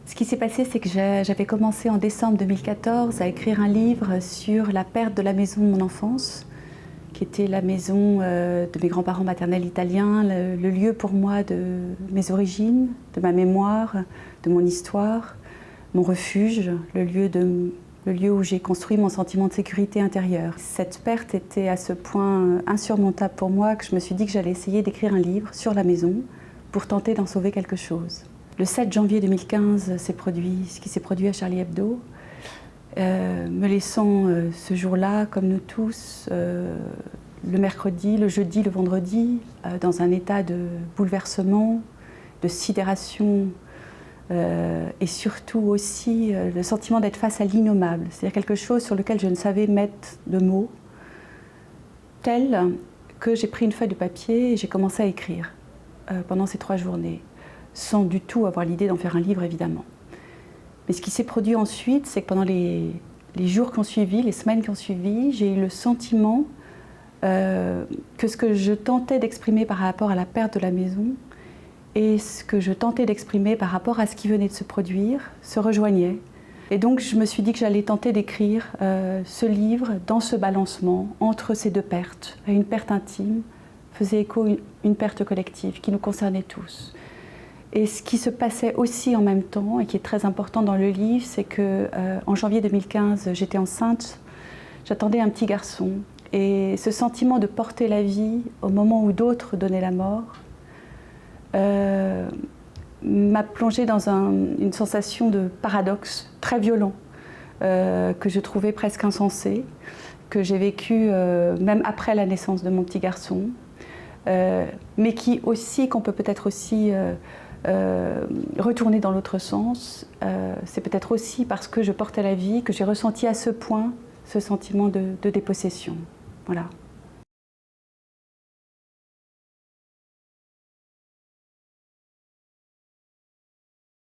Ce qui s'est passé, c'est que j'avais commencé en décembre 2014 à écrire un livre sur la perte de la maison de mon enfance, qui était la maison de mes grands-parents maternels italiens, le lieu pour moi de mes origines, de ma mémoire, de mon histoire, mon refuge, le lieu où j'ai construit mon sentiment de sécurité intérieure. Cette perte était à ce point insurmontable pour moi que je me suis dit que j'allais essayer d'écrire un livre sur la maison pour tenter d'en sauver quelque chose. Le 7 janvier 2015 s'est produit ce qui s'est produit à Charlie Hebdo, me laissant ce jour-là, comme nous tous, le mercredi, le jeudi, le vendredi, dans un état de bouleversement, de sidération et surtout aussi le sentiment d'être face à l'innommable, c'est-à-dire quelque chose sur lequel je ne savais mettre de mots, tel que j'ai pris une feuille de papier et j'ai commencé à écrire pendant ces 3 journées, sans du tout avoir l'idée d'en faire un livre, évidemment. Mais ce qui s'est produit ensuite, c'est que pendant les jours qui ont suivi, les semaines qui ont suivi, j'ai eu le sentiment que ce que je tentais d'exprimer par rapport à la perte de la maison et ce que je tentais d'exprimer par rapport à ce qui venait de se produire se rejoignaient. Et donc je me suis dit que j'allais tenter d'écrire ce livre dans ce balancement entre ces 2 pertes. Une perte intime faisait écho à une perte collective qui nous concernait tous. Et ce qui se passait aussi en même temps, et qui est très important dans le livre, c'est qu'en janvier 2015, j'étais enceinte, j'attendais un petit garçon. Et ce sentiment de porter la vie au moment où d'autres donnaient la mort m'a plongée dans une sensation de paradoxe très violent, que je trouvais presque insensé, que j'ai vécu même après la naissance de mon petit garçon, mais qu'on peut peut-être aussi retourner dans l'autre sens. C'est peut-être aussi parce que je portais la vie que j'ai ressenti à ce point ce sentiment de dépossession. Voilà.